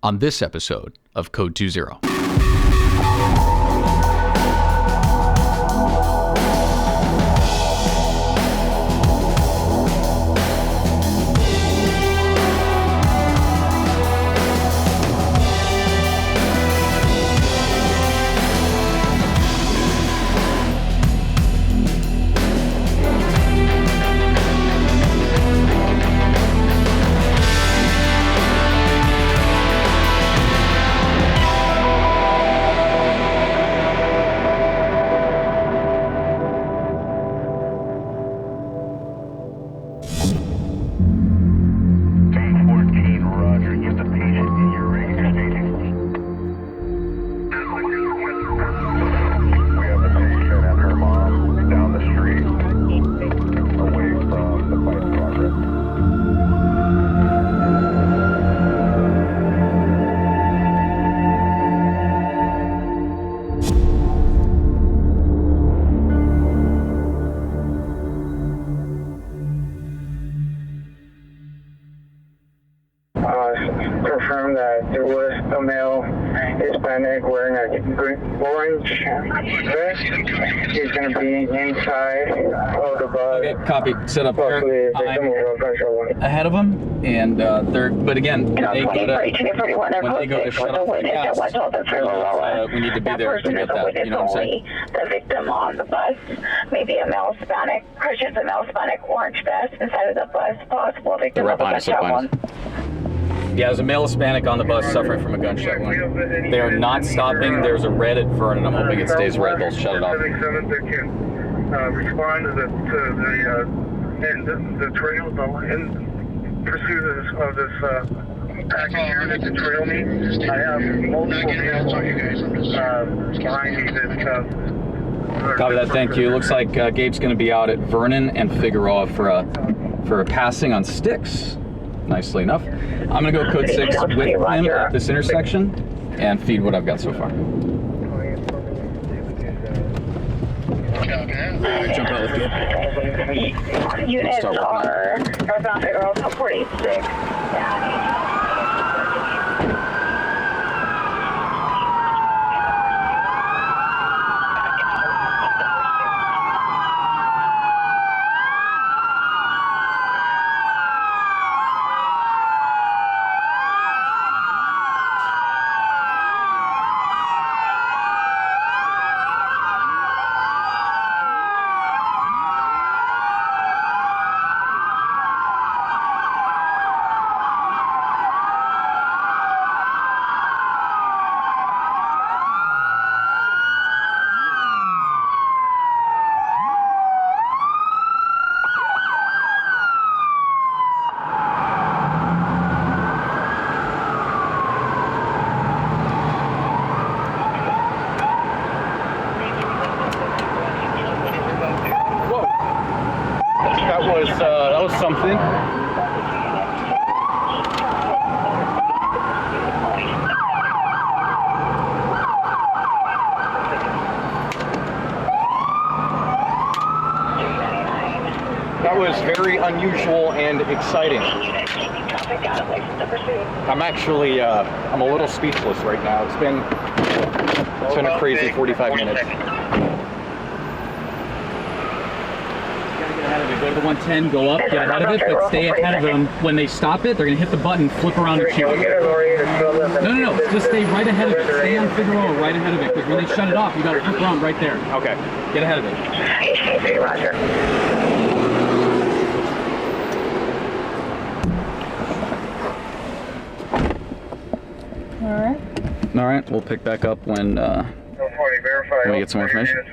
on this episode of Code 20. Confirmed that there was a male Hispanic wearing a orange vest. He's going to be inside of the bus. Okay, copy. Set up here. Ahead of them, and they're. But again, when they go to shut off the gas, we need to be there to get that. You know what I'm saying? The victim on the bus, maybe a male Hispanic, Christian's a male Hispanic orange vest inside of the bus, possible victim of a gunshot wound. Yeah, there's a male Hispanic on the bus suffering from a gunshot wound. They are not stopping. There's a red at Vernon. I'm hoping it stays red. They'll shut it off. Respond to the trail in pursuit of this packing unit to trail me. I have multiple vehicles behind me that. Copy that. Thank you. Looks like Gabe's going to be out at Vernon and Figueroa for a passing on sticks. Nicely enough. I'm going to go code 6 with him at this intersection and feed what I've got so far. Jump out with Gabe. Units are northbound Figueroa 486. That was something. That was very unusual and exciting. I'm actually, I'm a little speechless right now. It's been a crazy 45 minutes. Go to the 110, go up, get ahead of it, but stay ahead of them. When they stop it, they're going to hit the button, flip around and shoot. No, just stay right ahead of it. Stay on Figueroa right ahead of it, because when they shut it off, you got to flip around right there. Okay. Get ahead of it. Roger. All right, we'll pick back up when we get some more information.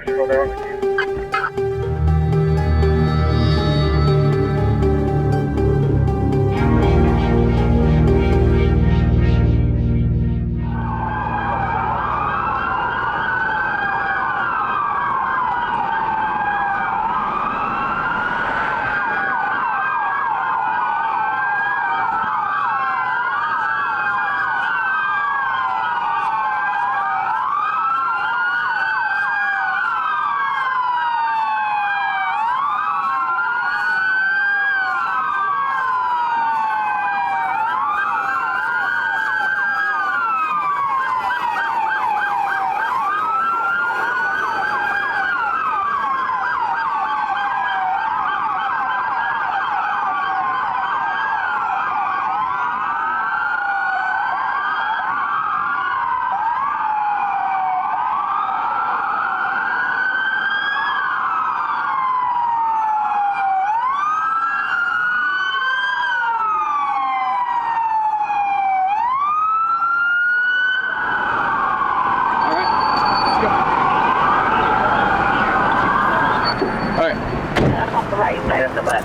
right side of the bus.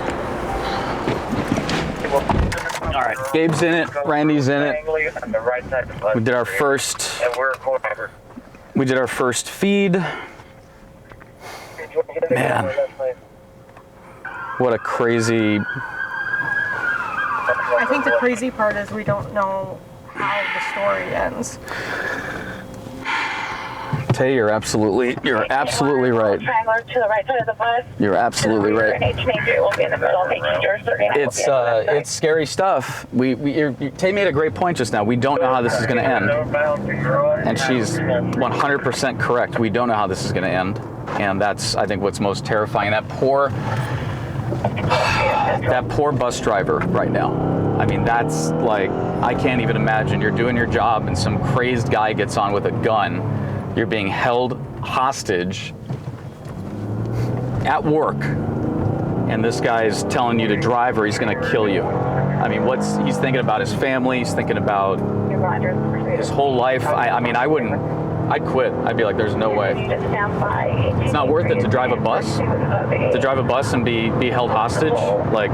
All right, Gabe's in it, Randy's in it. On the right side of the bus. We did our first. And we're a co-driver. We did our first feed. Man, what a crazy. I think the crazy part is we don't know how the story ends. Tay, you're absolutely right. Triangular to the right side of the bus. You're absolutely right. H-major will be in the middle, making sure 39 It's scary stuff. Tay made a great point just now. We don't know how this is going to end, and she's 100% correct. We don't know how this is going to end, and that's, I think, what's most terrifying. That poor bus driver right now. I mean, that's like, I can't even imagine. You're doing your job, and some crazed guy gets on with a gun. You're being held hostage at work, and this guy's telling you to drive or he's going to kill you. I mean, he's thinking about his family, he's thinking about his whole life. I mean, I'd quit. I'd be like, there's no way. It's not worth it to drive a bus? To drive a bus and be held hostage? Like,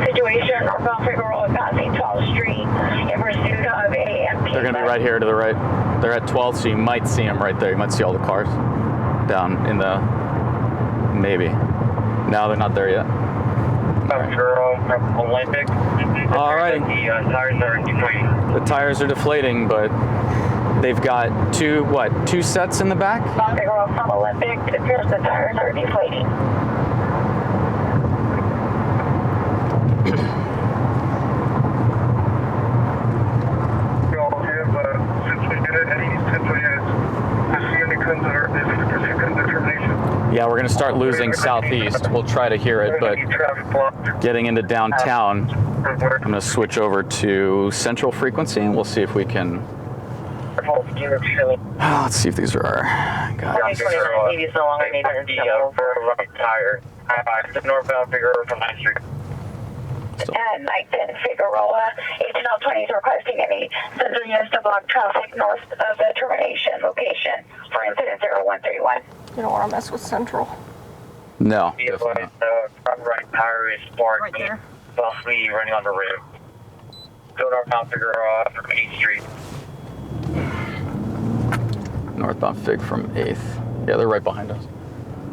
situation northbound Figueroa passing 12th Street in pursuit of a MP. they're going to be right here to the right. They're at 12th, so you might see them right there. You might see all the cars down in the, maybe. No, they're not there yet. Olympic. All right. The tires are deflating. The tires are deflating, but they've got two sets in the back? Figueroa from Olympic. It appears the tires are deflating. Yeah, we're going to start losing southeast. We'll try to hear it, but getting into downtown, I'm going to switch over to central frequency, and we'll see if we can. Let's see if these are our guys. He's no longer needed the right tire. The northbound Figueroa from 9th Street. At 9th and Figueroa, HNL 20 is requesting any central units to block traffic north of the termination location for incident 0131. You don't want to mess with Central. No. The front right tire is sparked, Right there. possibly running on the rim. Go northbound Figueroa from 8th Street. Northbound Fig from 8th. Yeah, they're right behind us.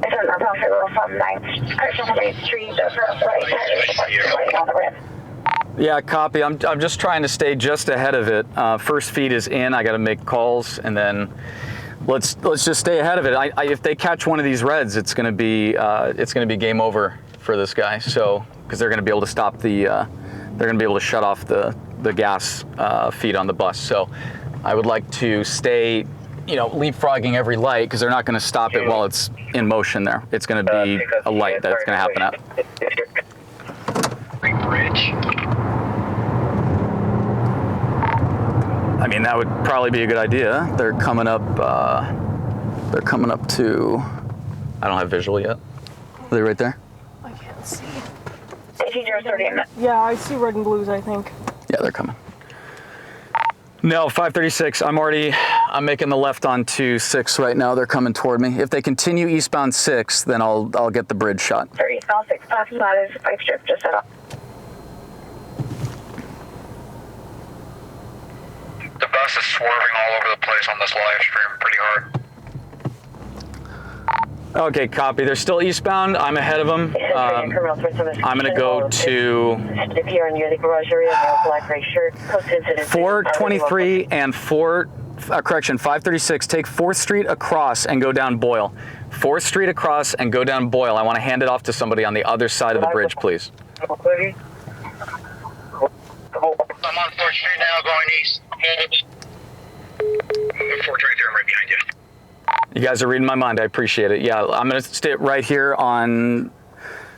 It's a northbound Figueroa from 9th from 8th Street. The front right tire is running on the rim. Yeah, copy. I'm just trying to stay just ahead of it. First feed is in. I got to make calls, and then let's just stay ahead of it. If they catch one of these reds, it's going to be game over for this guy. So because they're going to be able to stop they're going to be able to shut off the gas feed on the bus. So I would like to stay, leapfrogging every light, because they're not going to stop it while it's in motion there. It's going to be a light that's going to happen at. I mean, that would probably be a good idea. They're coming up to, I don't have visual yet. Are they right there? I can't see. Yeah, I see red and blues, I think. Yeah, they're coming. No, 536. I'm making the left onto 6 right now. They're coming toward me. If they continue eastbound 6, then I'll get the bridge shot. Eastbound 6, passing that is 5 strip, just set up. The bus is swerving all over the place on this live stream pretty hard. Okay, copy. They're still eastbound. I'm ahead of them. I'm going to go to 423 and 536. Take 4th Street across and go down Boyle. 4th Street across and go down Boyle. I want to hand it off to somebody on the other side of the bridge, please. I'm on 4th Street now, going east. 423, I'm right behind you. You guys are reading my mind. I appreciate it. Yeah, I'm going to stay right here on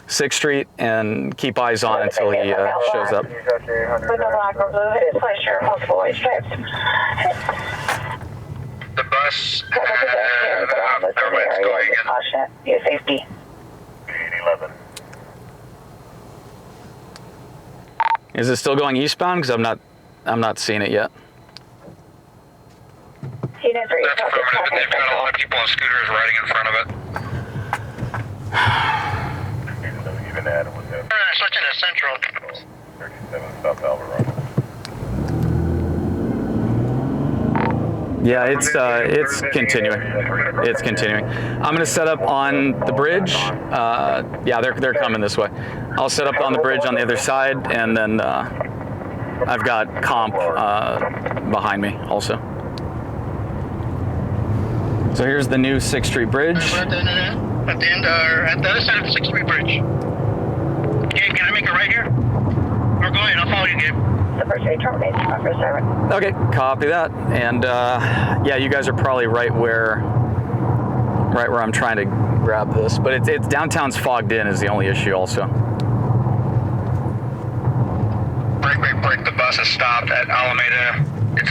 6th Street and keep eyes on until he shows up. With the black or blue, it is pleasure, multiple white stripes. The bus, everybody's going again. Caution, your safety. 11. Is it still going eastbound? Because I'm not seeing it yet. Unit 3. That's affirmative, and they've got a lot of people on scooters riding in front of it. Even added with that. Switching to Central. 37 South Alvarado. Yeah, it's continuing. It's continuing. I'm gonna set up on the bridge. Yeah, they're coming this way. I'll set up on the bridge on the other side, and then I've got comp behind me also. So here's the new 6th Street Bridge. At the end, at the other side of the 6th Street Bridge. Okay, can I make it right here? Or go ahead, I'll follow you, Gabe. The first rate terminates from reserve. Okay, copy that. And yeah, you guys are probably right where I'm trying to grab this, but it's downtown's fogged in is the only issue also. Break. The bus has stopped at Alameda. It's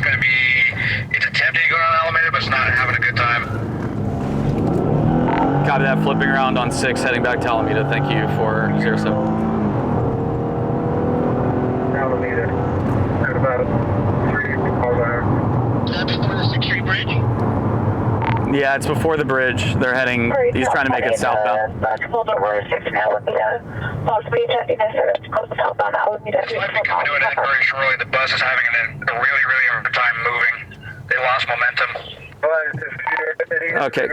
attempting to go down Alameda, but it's not having a good time. Copy that, flipping around on 6, heading back to Alameda. Thank you for 07. Alameda. At about 3 miles an hour. Is that before the 6th Street Bridge? Yeah, it's before the bridge. They're heading, he's trying to make it southbound. Pulled over 6 in Alameda. Possibly attempting to sort of close southbound Alameda. It might be coming to an end very shortly. The bus is having a really hard time moving. They lost momentum. Okay,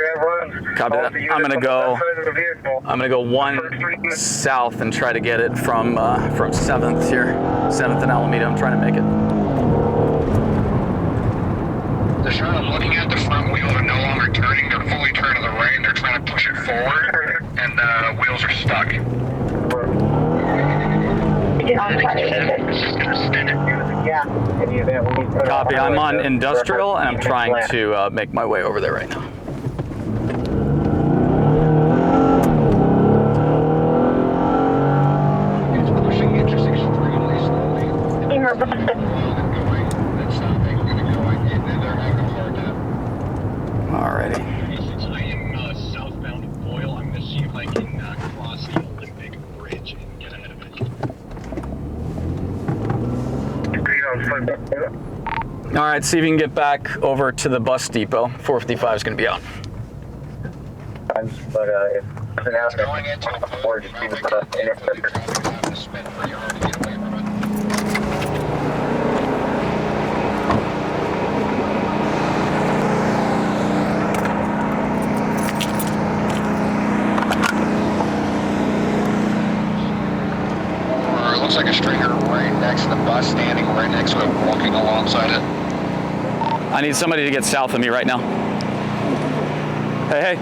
copy that. I'm gonna go 1 south and try to get it from 7th here, 7th and Alameda. I'm trying to make it. I'm looking at the front wheels are no longer turning. They're fully turned to the right, and they're trying to push it forward, and the wheels are stuck. Copy. I'm on industrial, and I'm trying to make my way over there right now. It's pushing it just extremely slowly. Alrighty. I am southbound of Boyle. I'm going to see if I can cross the Olympic Bridge and get ahead of it. Alright, see if you can get back over to the bus depot. 455 is going to be out. But if an announcement going into the board, just leave the interceptor. Looks like a stringer right next to the bus, standing right next to it, walking alongside it. I need somebody to get south of me right now. Hey.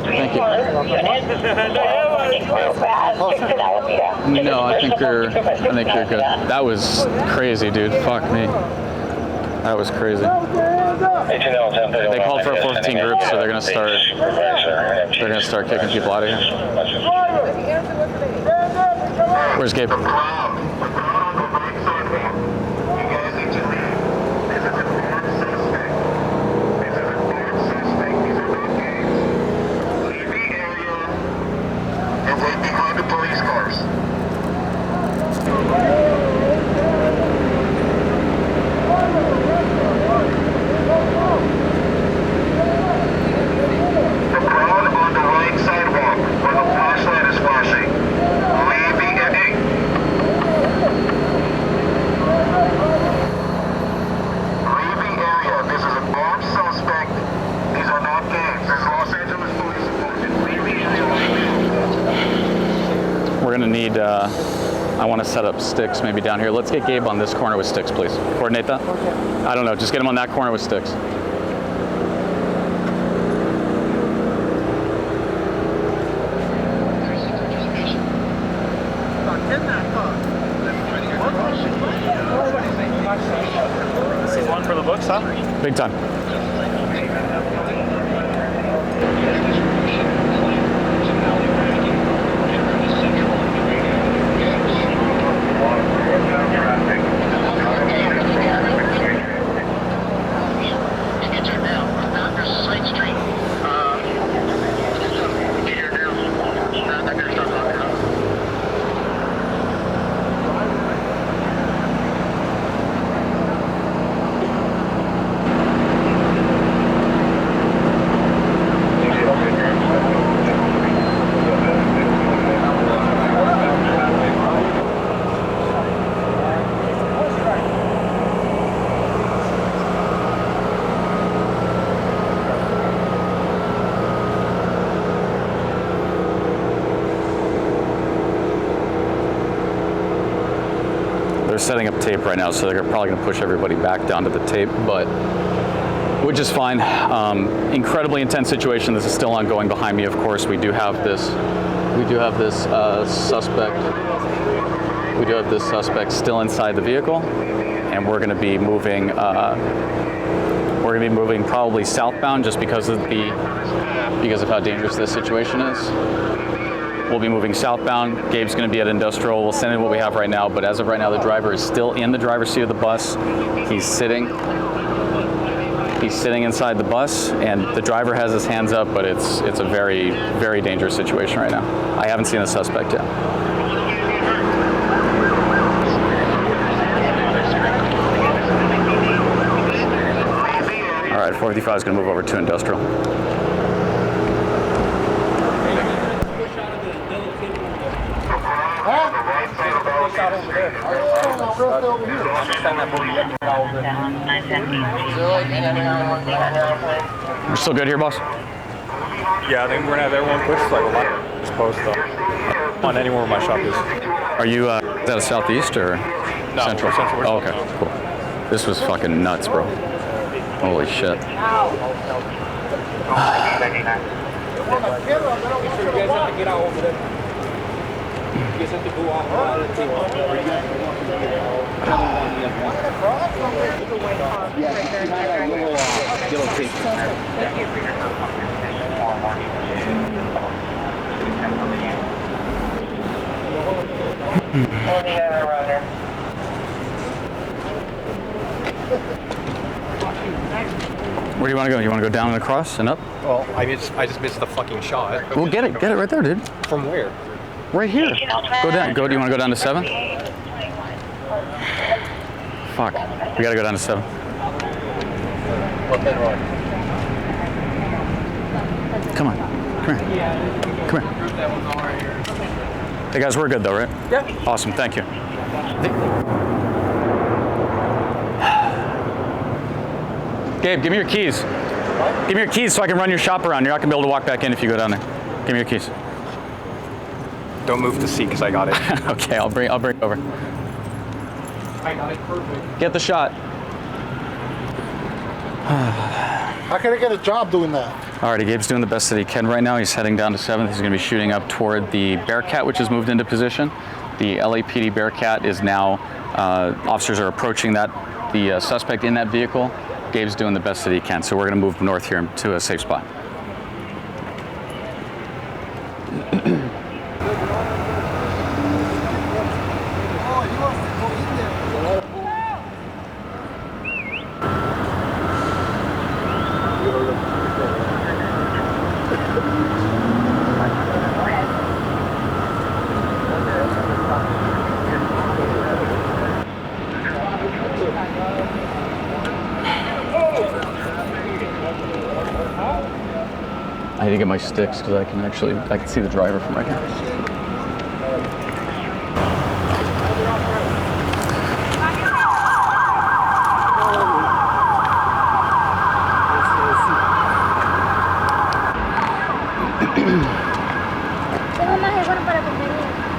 Thank you. No, I think you're good. That was crazy, dude. Fuck me. That was crazy. They called for a 415 group, so they're gonna start kicking people out of here. Where's Gabe? I want to set up sticks maybe down here. Let's get Gabe on this corner with sticks, please. Coordinate that? Okay. I don't know. Just get him on that corner with sticks. This is one for the books, huh? Big time. They're setting up tape right now, so they're probably going to push everybody back down to the tape, but which is fine. Incredibly intense situation. This is still ongoing behind me. Of course, we do have this suspect. We do have this suspect still inside the vehicle, and we're going to be moving. We're going to be moving probably southbound just because of how dangerous this situation is. We'll be moving southbound. Gabe's going to be at Industrial. We'll send in what we have right now, but as of right now, the driver is still in the driver's seat of the bus. He's sitting inside the bus, and the driver has his hands up, but it's a very, very dangerous situation right now. I haven't seen the suspect yet. All right, 455 is going to move over to Industrial. We're still good here, boss? Yeah, I think we're gonna have everyone push like a lot of post though. On anywhere where my shop is. Are you is that a southeast or central? Central. Oh, okay, cool. This was fucking nuts, bro. Holy shit. Where do you want to go? You want to go down and across and up? Well, I just missed the fucking shot. We'll get it right there, dude. From where? Right here. Go down. Do you want to go down to 7? Fuck. We gotta go down to 7. Come on. Come here. Come here. Hey guys, we're good though, right? Yeah. Awesome. Thank you. Gabe, give me your keys. Give me your keys so I can run your shop around. You're not gonna be able to walk back in if you go down there. Give me your keys. Don't move the seat because I got it. Okay, I'll bring it over. I got it perfect. Get the shot. How can I get a job doing that? Alrighty, Gabe's doing the best that he can right now. He's heading down to 7th. He's going to be shooting up toward the Bearcat, which has moved into position. The LAPD Bearcat is now, officers are approaching that, the suspect in that vehicle. Gabe's doing the best that he can, so we're going to move north here to a safe spot. I need to get my sticks because I can see the driver from right here.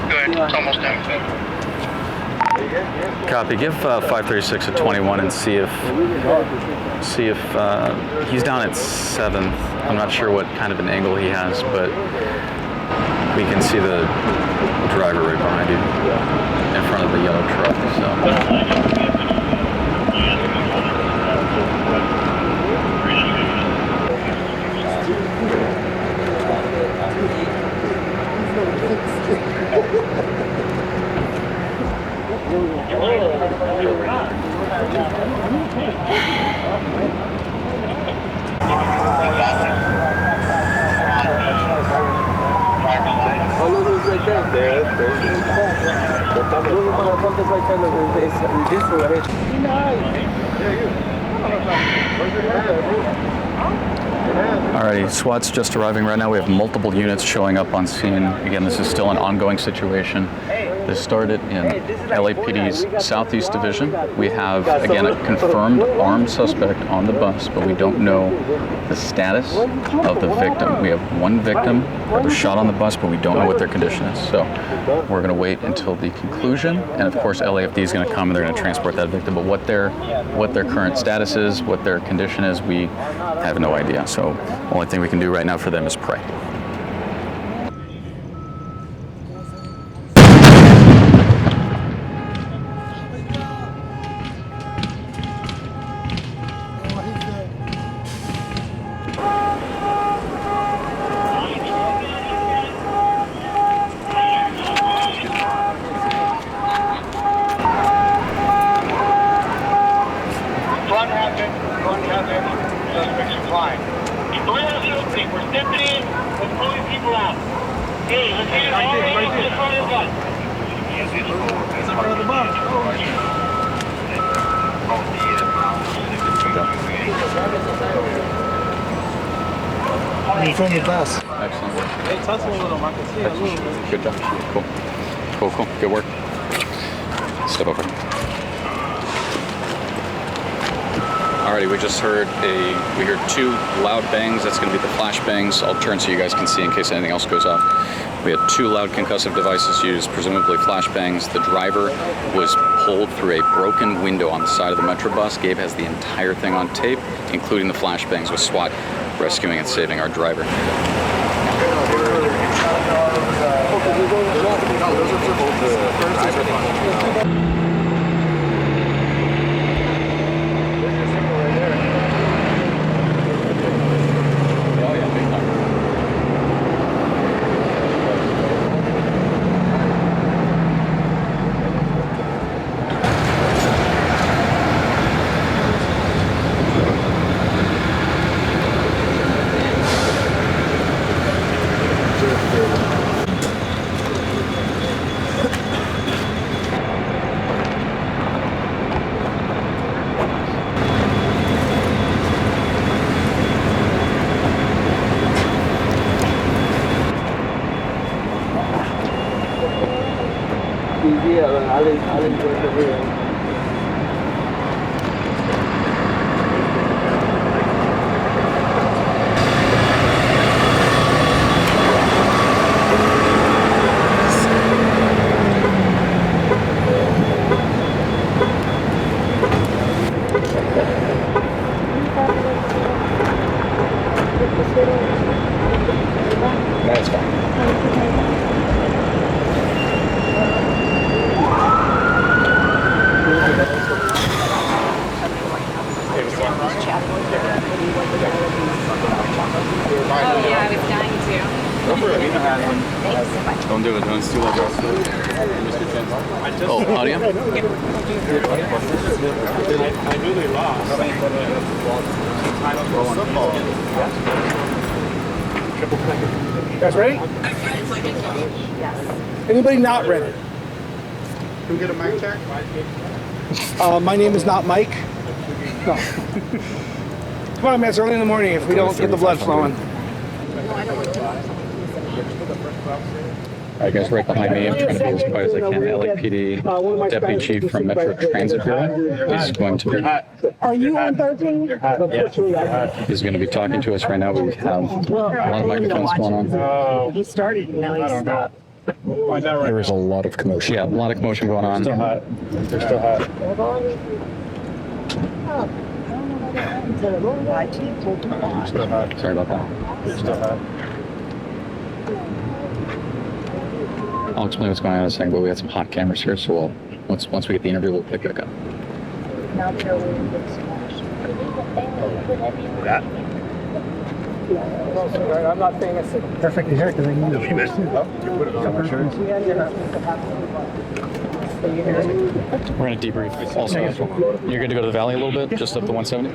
Good, it's almost done. Copy. Give 536 a 21 and see if he's down at 7th. I'm not sure what kind of an angle he has, but we can see the driver right behind you in front of the yellow truck. So. Alrighty, SWAT's just arriving right now. We have multiple units showing up on scene. Again, this is still an ongoing situation. This started in LAPD's Southeast Division. We have, again, a confirmed armed suspect on the bus, but we don't know the status of the victim. We have one victim that was shot on the bus, but we don't know what their condition is. So we're going to wait until the conclusion, and of course LAFD is going to come and they're going to transport that victim. But what their current status is, what their condition is, we have no idea. So the only thing we can do right now for them is pray. Suspects are flying. We're stepping in, we're pulling people out. Hey, let's get all the way to the front of the bus. It's in front of the bus. In front of the bus. Excellent. Hey, touch a little, I can see a little bit. Good job. Cool. Good work. Step over. Alrighty, we just heard we heard 2 loud bangs. That's going to be the flash bangs. I'll turn so you guys can see in case anything else goes off. We had 2 loud concussive devices used, presumably flash bangs. The driver was pulled through a broken window on the side of the Metro bus. Gabe has the entire thing on tape, including the flash bangs, with SWAT rescuing and saving our driver. Oh, audio? I knew they lost. You guys ready? Anybody not ready? Can we get a mic check? My name is not Mike. No. Come on, man, it's early in the morning if we don't get the blood flowing. All right, guys, right behind me. I'm trying to be as quiet as I can. LAPD Deputy Chief from Metro Transit Bureau is going to be. Are you on 13? He's going to be talking to us right now. We have a lot of microphones going on. He started, now he stopped. There is a lot of commotion. Yeah, a lot of commotion going on. They're still hot. Sorry about that. They're still hot. I'll explain what's going on in a second, but we got some hot cameras here, so once we get the interview, we'll pick it back up. That? I'm not saying it's perfect here because I need to Leave it. You put it on my shirt. We're going to debrief. Also, you're good to go to the valley a little bit, just up to 170?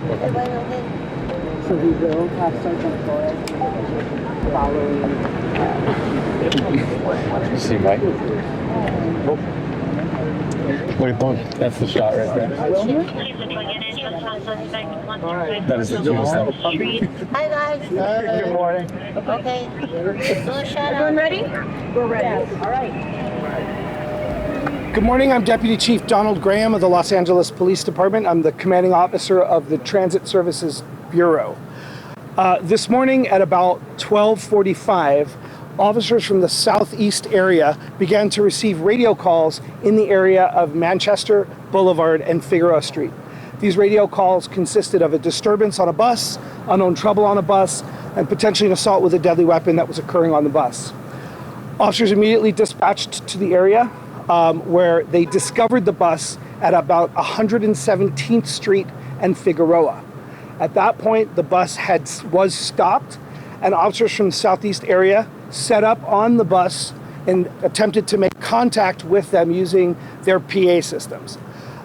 So we will have Sergeant Flores following. See, Mike? Look at those. That's the shot right there. That is the stuff. Hi guys. Good morning. Okay. Everyone ready? We're ready. All right. Good morning, I'm Deputy Chief Donald Graham of the Los Angeles Police Department. I'm the commanding officer of the Transit Services Bureau. This morning at about 12:45, officers from the southeast area began to receive radio calls in the area of Manchester Boulevard and Figueroa Street. These radio calls consisted of a disturbance on a bus, unknown trouble on a bus, and potentially an assault with a deadly weapon that was occurring on the bus. Officers immediately dispatched to the area where they discovered the bus at about 117th Street and Figueroa. At that point, the bus was stopped, and officers from the southeast area set up on the bus and attempted to make contact with them using their PA systems.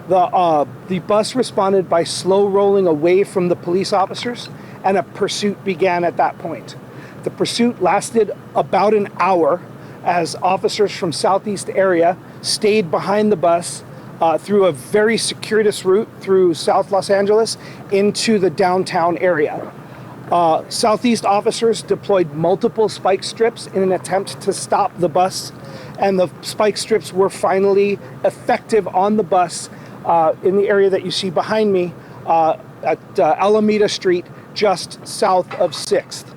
The bus responded by slow rolling away from the police officers, and a pursuit began at that point. The pursuit lasted about an hour as officers from southeast area stayed behind the bus through a very circuitous route through South Los Angeles into the downtown area. Southeast officers deployed multiple spike strips in an attempt to stop the bus, and the spike strips were finally effective on the bus in the area that you see behind me at Alameda Street, just south of 6th.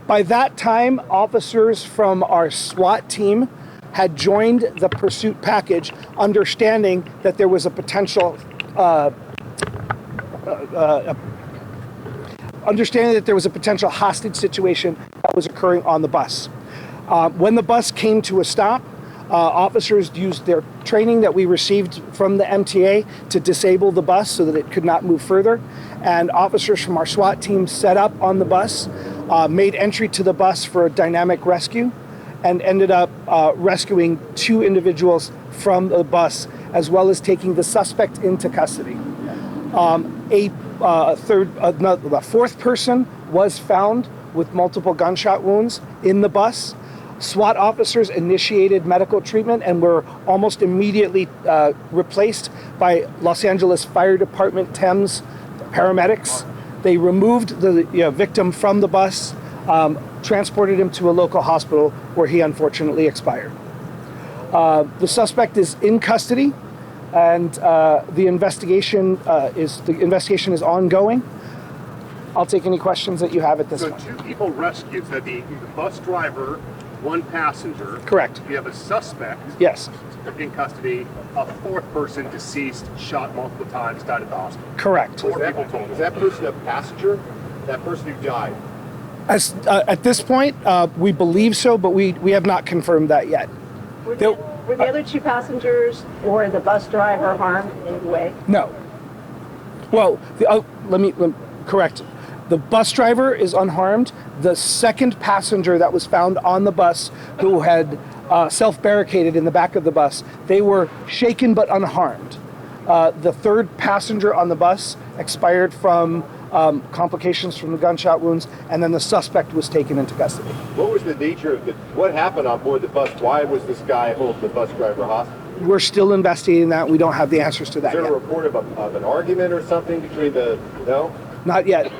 By that time, officers from our SWAT team had joined the pursuit package, understanding that there was a potential hostage situation that was occurring on the bus. When the bus came to a stop, officers used their training that we received from the MTA to disable the bus so that it could not move further. And officers from our SWAT team set up on the bus, made entry to the bus for a dynamic rescue, and ended up rescuing 2 individuals from the bus, as well as taking the suspect into custody. A fourth person was found with multiple gunshot wounds in the bus. SWAT officers initiated medical treatment and were almost immediately replaced by Los Angeles Fire Department Thames paramedics. They removed the victim from the bus, transported him to a local hospital where he unfortunately expired. The suspect is in custody, and the investigation is ongoing. I'll take any questions that you have at this point. So 2 people rescued, so the bus driver, 1 passenger. Correct. You have a suspect. Yes. In custody, a 4th person deceased, shot multiple times, died at the hospital. Correct. 4 people total. Is that person a passenger? That person who died? At this point, we believe so, but we have not confirmed that yet. Were the other 2 passengers or the bus driver harmed in any way? No. Well, let me correct. The bus driver is unharmed. The second passenger that was found on the bus who had self-barricaded in the back of the bus. They were shaken but unharmed. The third passenger on the bus expired from complications from the gunshot wounds, and then the suspect was taken into custody. What was the nature of what happened on board the bus? Why was this guy holding the bus driver hostage? We're still investigating that. We don't have the answers to that yet. Is there yet. a report of an argument or something between no? Not yet.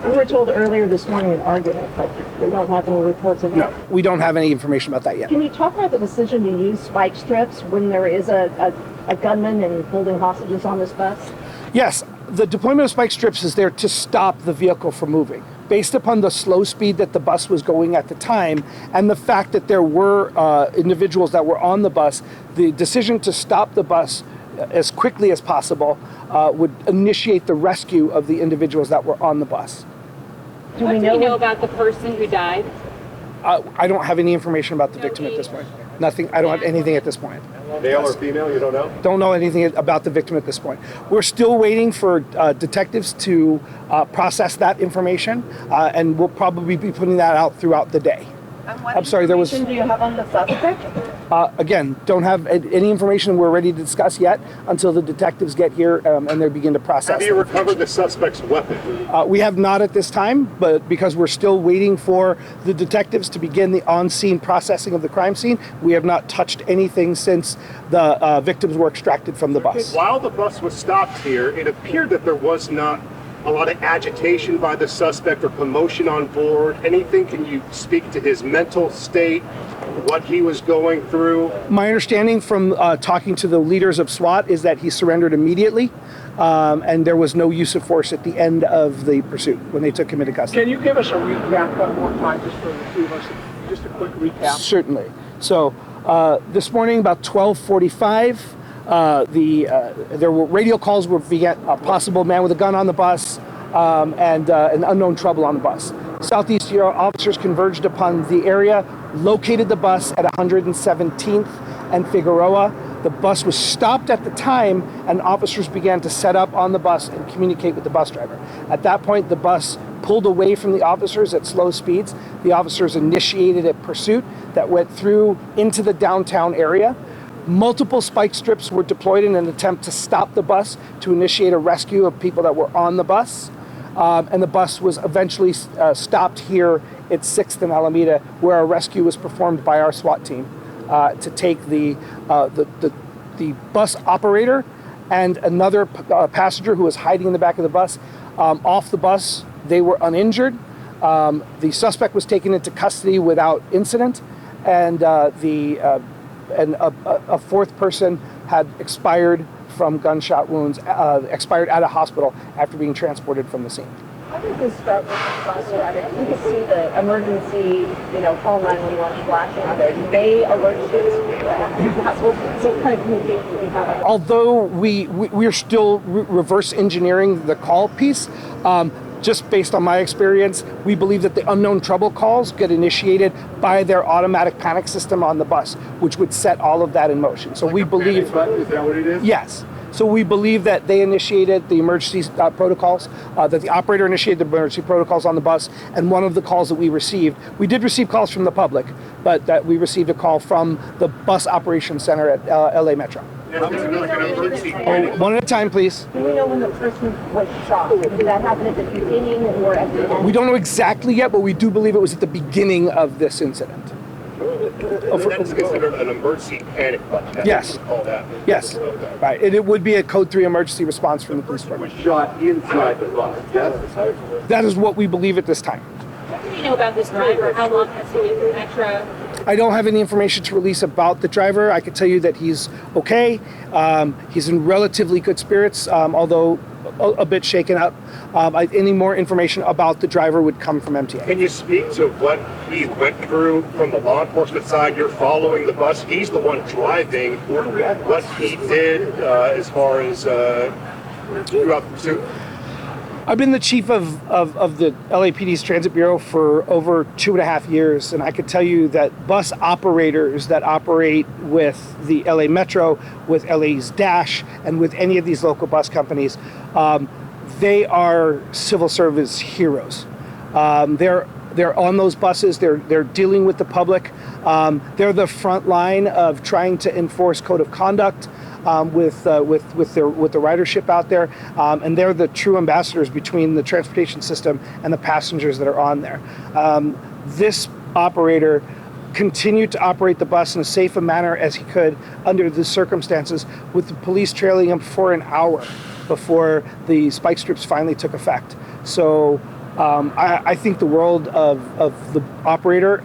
We were told earlier this morning an argument, but we don't have any reports of that. No, we don't have any information about that yet. Can you talk about the decision to use spike strips when there is a gunman and holding hostages on this bus? Yes, the deployment of spike strips is there to stop the vehicle from moving. Based upon the slow speed that the bus was going at the time and the fact that there were individuals that were on the bus, the decision to stop the bus as quickly as possible would initiate the rescue of the individuals that were on the bus. What do we know about the person who died? I don't have any information about the victim at this point. Nothing. I don't have anything at this point. Male or female? You don't know? Don't know anything about the victim at this point. We're still waiting for detectives to process that information, and we'll probably be putting that out throughout the day. I'm sorry, there was... Do you have on the suspect? Again, don't have any information we're ready to discuss yet until the detectives get here and they begin to process. Have you recovered the suspect's weapon? We have not at this time, but because we're still waiting for the detectives to begin the on-scene processing of the crime scene, we have not touched anything since the victims were extracted from the bus. While the bus was stopped here, it appeared that there was not a lot of agitation by the suspect or commotion on board. Anything? Can you speak to his mental state, what he was going through? My understanding from talking to the leaders of SWAT is that he surrendered immediately, and there was no use of force at the end of the pursuit when they took him into custody. Can you give us a recap one more time, just for the two of us? Just a quick recap. Certainly. So this morning, about 12:45. There were radio calls where we got a possible man with a gun on the bus and an unknown trouble on the bus. Southeast officers converged upon the area, located the bus at 117th and Figueroa. The bus was stopped at the time, and officers began to set up on the bus and communicate with the bus driver. At that point, the bus pulled away from the officers at slow speeds. The officers initiated a pursuit that went through into the downtown area. Multiple spike strips were deployed in an attempt to stop the bus to initiate a rescue of people that were on the bus. And the bus was eventually stopped here at 6th and Alameda, where a rescue was performed by our SWAT team to take the bus operator and another passenger who was hiding in the back of the bus off the bus. They were uninjured. The suspect was taken into custody without incident, and a fourth person had expired from gunshot wounds, expired at a hospital after being transported from the scene. How did this start with the bus driver? You could see the emergency, call 911 flashing out there. Did they alert you? What kind of communication do we have? Although we're still reverse engineering the call piece, just based on my experience, we believe that the unknown trouble calls get initiated by their automatic panic system on the bus, which would set all of that in motion. So we believe... Is that what it is? Yes. So we believe that they initiated the emergency protocols, that the operator initiated the emergency protocols on the bus, and one of the calls that we received, we did receive calls from the public, but that we received a call from the bus operations center at LA Metro. One at a time, please. Do we know when the person was shot? Did that happen at the beginning or at the end? We don't know exactly yet, but we do believe it was at the beginning of this incident. That's considered an emergency panic button. Yes. Yes. Right. And it would be a Code 3 emergency response from the police department. Was shot inside the bus. Yes. That is what we believe at this time. What do you know about this driver? How long has he been in Metro? I don't have any information to release about the driver. I can tell you that he's okay. He's in relatively good spirits, although a bit shaken up. Any more information about the driver would come from MTA. Can you speak to what he went through from the law enforcement side? You're following the bus. He's the one driving. What he did as far as throughout the pursuit? I've been the chief of the LAPD's Transit Bureau for over 2.5 years, and I could tell you that bus operators that operate with the LA Metro, with LA's Dash, and with any of these local bus companies, they are civil service heroes. They're on those buses. They're dealing with the public. They're the front line of trying to enforce code of conduct with the ridership out there, and they're the true ambassadors between the transportation system and the passengers that are on there. This operator continued to operate the bus in as safe a manner as he could under the circumstances, with the police trailing him for an hour before the spike strips finally took effect. So I think the world of the operator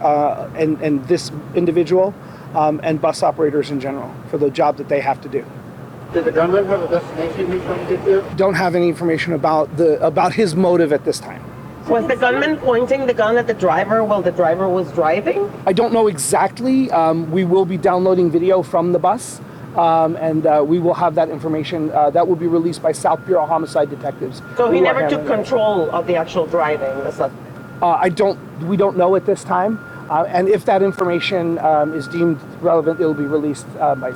and this individual and bus operators in general for the job that they have to do. Did the gunman have a destination he trying to get to? Don't have any information about his motive at this time. Was the gunman pointing the gun at the driver while the driver was driving? I don't know exactly. We will be downloading video from the bus, and we will have that information that will be released by South Bureau homicide detectives. So he never took control of the actual driving? We don't know at this time. And if that information is deemed relevant, it will be released by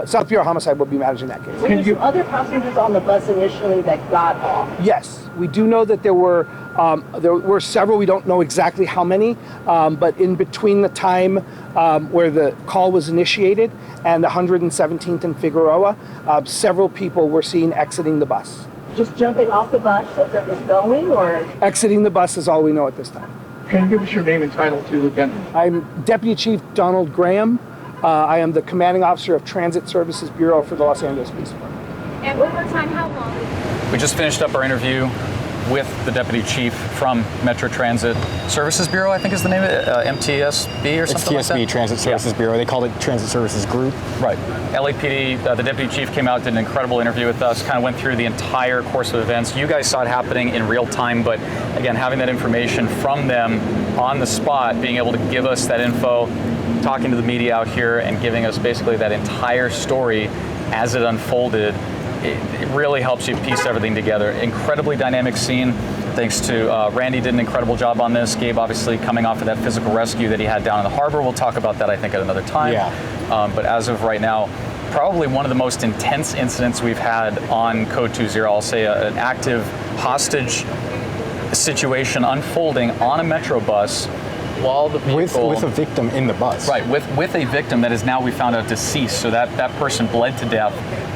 South Bureau homicide will be managing that case. Were there some other passengers on the bus initially that got off? Yes, we do know that there were several. We don't know exactly how many, but in between the time where the call was initiated and 117th and Figueroa, several people were seen exiting the bus. Just jumping off the bus as it was going, or? Exiting the bus is all we know at this time. Can you give us your name and title too, Lieutenant? I'm Deputy Chief Donald Graham. I am the Commanding Officer of Transit Services Bureau for the Los Angeles Police Department. And one more time, how long? We just finished up our interview with the Deputy Chief from Metro Transit Services Bureau, I think is the name of it, MTSB or something like that? It's TSB, Transit Services Bureau. They called it Transit Services Group. Right. LAPD, the Deputy Chief came out, did an incredible interview with us, kind of went through the entire course of events. You guys saw it happening in real time, but again, having that information from them on the spot, being able to give us that info, talking to the media out here and giving us basically that entire story as it unfolded, it really helps you piece everything together. Incredibly dynamic scene. Thanks to Randy did an incredible job on this. Gabe obviously coming off of that physical rescue that he had down in the harbor. We'll talk about that I think at another time. Yeah. But as of right now, probably one of the most intense incidents we've had on Code20. I'll say an active hostage situation unfolding on a Metro bus while the vehicle... With a victim in the bus. Right, with a victim that is now, we found out, deceased. So that person bled to death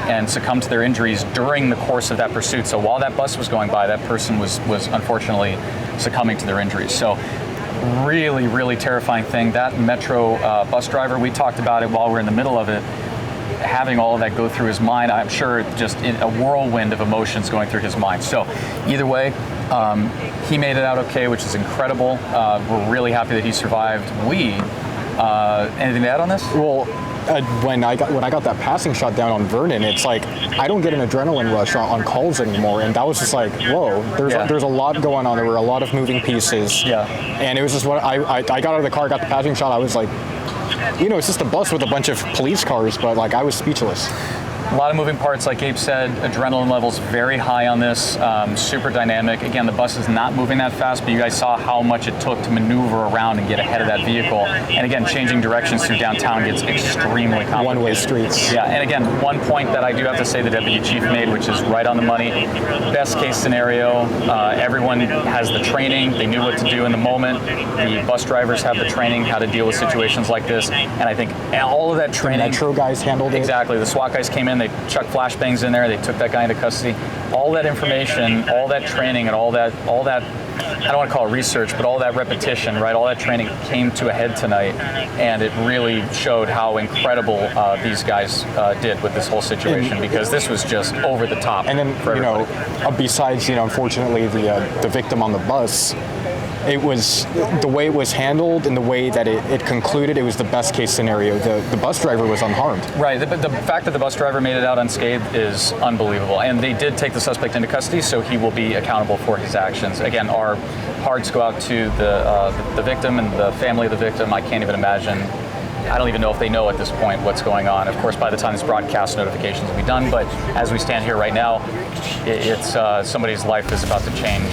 and succumbed to their injuries during the course of that pursuit. So while that bus was going by, that person was unfortunately succumbing to their injuries. So really, really terrifying thing. That Metro bus driver, we talked about it while we were in the middle of it, having all of that go through his mind. I'm sure just in a whirlwind of emotions going through his mind. So either way, he made it out okay, which is incredible. We're really happy that he survived. Anything to add on this? Well, when I got that passing shot down on Vernon, it's like I don't get an adrenaline rush on calls anymore, and that was just like, whoa, there's a lot going on. There were a lot of moving pieces. Yeah. And it was just what I got out of the car, got the passing shot. I was like, it's just a bus with a bunch of police cars, but like I was speechless. A lot of moving parts, like Gabe said. Adrenaline levels very high on this, super dynamic. Again, the bus is not moving that fast, but you guys saw how much it took to maneuver around and get ahead of that vehicle. And again, changing directions through downtown gets extremely complicated. One-way streets. Yeah, and again, one point that I do have to say the Deputy Chief made, which is right on the money. Best case scenario, everyone has the training. They knew what to do in the moment. The bus drivers have the training how to deal with situations like this. And I think all of that training... The Metro guys handled it. Exactly. The SWAT guys came in, they chucked flashbangs in there, they took that guy into custody. All that information, all that training, and all that, I don't want to call it research, but all that repetition, right? All that training came to a head tonight, and it really showed how incredible these guys did with this whole situation, because this was just over the top. And then, besides, unfortunately, the victim on the bus, it was the way it was handled and the way that it concluded. It was the best case scenario. The bus driver was unharmed. Right. The fact that the bus driver made it out unscathed is unbelievable. And they did take the suspect into custody, so he will be accountable for his actions. Again, our hearts go out to the victim and the family of the victim. I can't even imagine. I don't even know if they know at this point what's going on. Of course, by the time this broadcast, notifications will be done. But as we stand here right now, it's somebody's life is about to change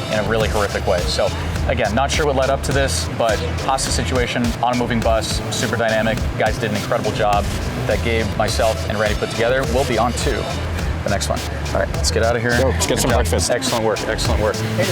in a really horrific way. So again, not sure what led up to this, but hostage situation on a moving bus, super dynamic. Guys did an incredible job that Gabe, myself, and Randy put together. We'll be on to the next one. All right, let's get out of here. Let's get some breakfast. Excellent work, excellent work. Hey,